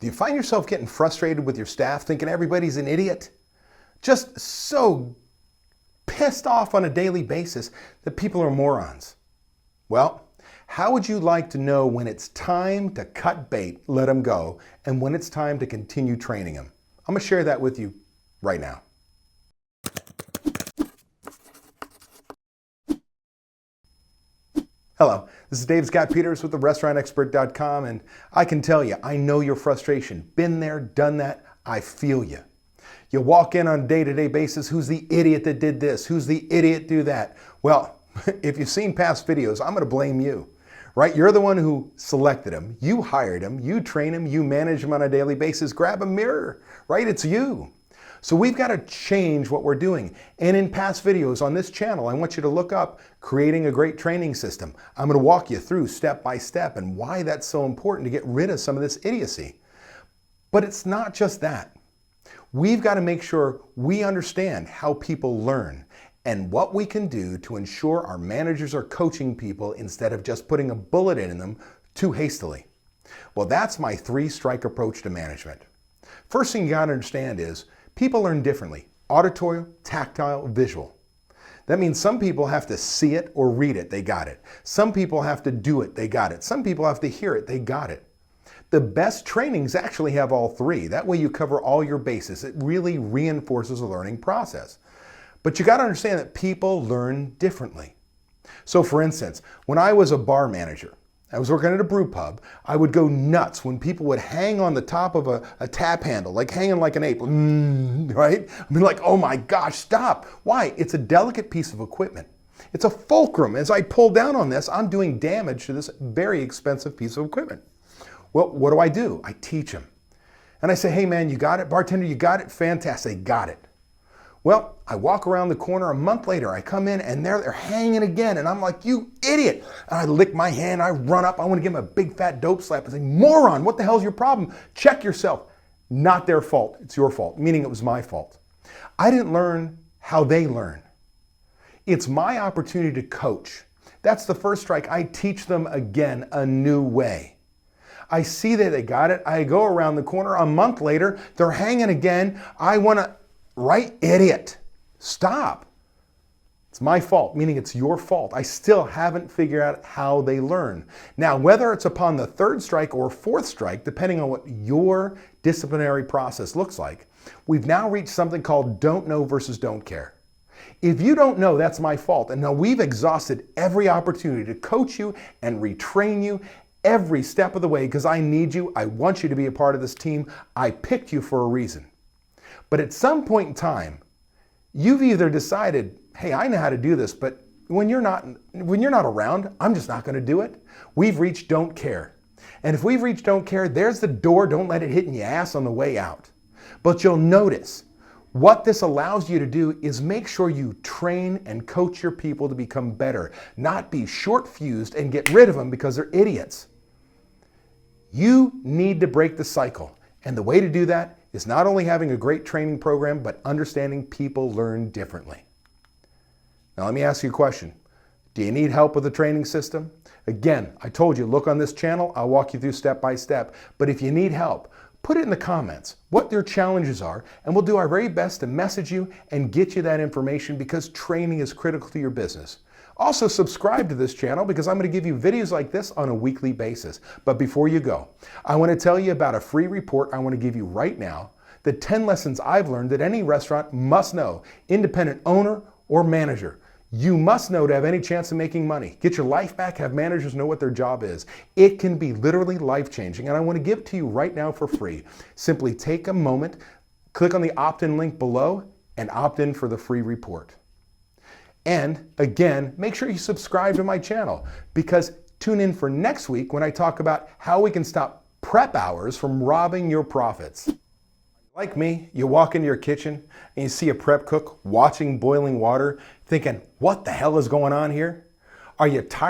Do you find yourself getting frustrated with your staff, thinking everybody's an idiot? Just so pissed off on a daily basis that people are morons. Well, how would you like to know when it's time to cut bait, let them go, and when it's time to continue training them? I'm going to share that with you right now. Hello, this is Dave Scott Peters with therestaurantexpert.com, and I can tell you, I know your frustration. Been there, done that, I feel you. You walk in on a day-to-day basis, who's the idiot that did this? Who's the idiot do that? Well, if you've seen past videos, I'm going to blame you, right? You're the one who selected him, you hired him, you train him, you manage him on a daily basis. Grab a mirror, right? It's you. So we've got to change what we're doing. And in past videos on this channel, I want you to look up creating a great training system. I'm going to walk you through step by step and why that's so important to get rid of some of this idiocy. But it's not just that. We've got to make sure we understand how people learn and what we can do to ensure our managers are coaching people instead of just putting a bullet in them too hastily. Well, that's my three-strike approach to management. First thing you got to understand is people learn differently: auditory, tactile, visual. That means some people have to see it or read it, they got it. Some people have to do it, they got it. Some people have to hear it, they got it. The best trainings actually have all three. That way you cover all your bases. It really reinforces the learning process. But you got to understand that people learn differently. So for instance, when I was a bar manager, I was working at a brew pub, I would go nuts when people would hang on the top of a tap handle, like hanging like an ape, right? I mean, like, oh my gosh, stop. Why? It's a delicate piece of equipment. It's a fulcrum. As I pull down on this, I'm doing damage to this very expensive piece of equipment. Well, what do? I teach them. And I say, hey man, you got it? Bartender, you got it? Fantastic, they got it. Well, I walk around the corner a month later, I come in and they're hanging again. And I'm like, you idiot. And I lick my hand, I run up, I want to give them a big fat dope slap and say, moron, what the hell's your problem? Check yourself. Not their fault, it's your fault, meaning it was my fault. I didn't learn how they learn. It's my opportunity to coach. That's the first strike. I teach them again a new way. I see that they got it. I go around the corner a month later, they're hanging again. I want to, right? Idiot. Stop. It's my fault, meaning it's your fault. I still haven't figured out how they learn. Now, whether it's upon the third strike or fourth strike, depending on what your disciplinary process looks like, we've now reached something called don't know versus don't care. If you don't know, that's my fault. And now we've exhausted every opportunity to coach you and retrain you every step of the way because I need you. I want you to be a part of this team. I picked you for a reason. But at some point in time, you've either decided, hey, I know how to do this, but when you're not around, I'm just not going to do it. We've reached don't care. And if we've reached don't care, there's the door. Don't let it hit in your ass on the way out. But you'll notice what this allows you to do is make sure you train and coach your people to become better, not be short-fused and get rid of them because they're idiots. You need to break the cycle. And the way to do that is not only having a great training program, but understanding people learn differently. Now let me ask you a question. Do you need help with the training system? Again, I told you, look on this channel, I'll walk you through step by step. But if you need help, put it in the comments what your challenges are, and we'll do our very best to message you and get you that information because training is critical to your business. Also, subscribe to this channel because I'm going to give you videos like this on a weekly basis. But before you go, I want to tell you about a free report I want to give you right now, the 10 lessons I've learned that any restaurant must know, independent owner or manager. You must know to have any chance of making money. Get your life back, have managers know what their job is. It can be literally life-changing, and I want to give it to you right now for free. Simply take a moment, click on the opt-in link below, and opt in for the free report. And again, make sure you subscribe to my channel because tune in for next week when I talk about how we can stop prep hours from robbing your profits. Like me, you walk into your kitchen and you see a prep cook watching boiling water thinking, what the hell is going on here? Are you tired?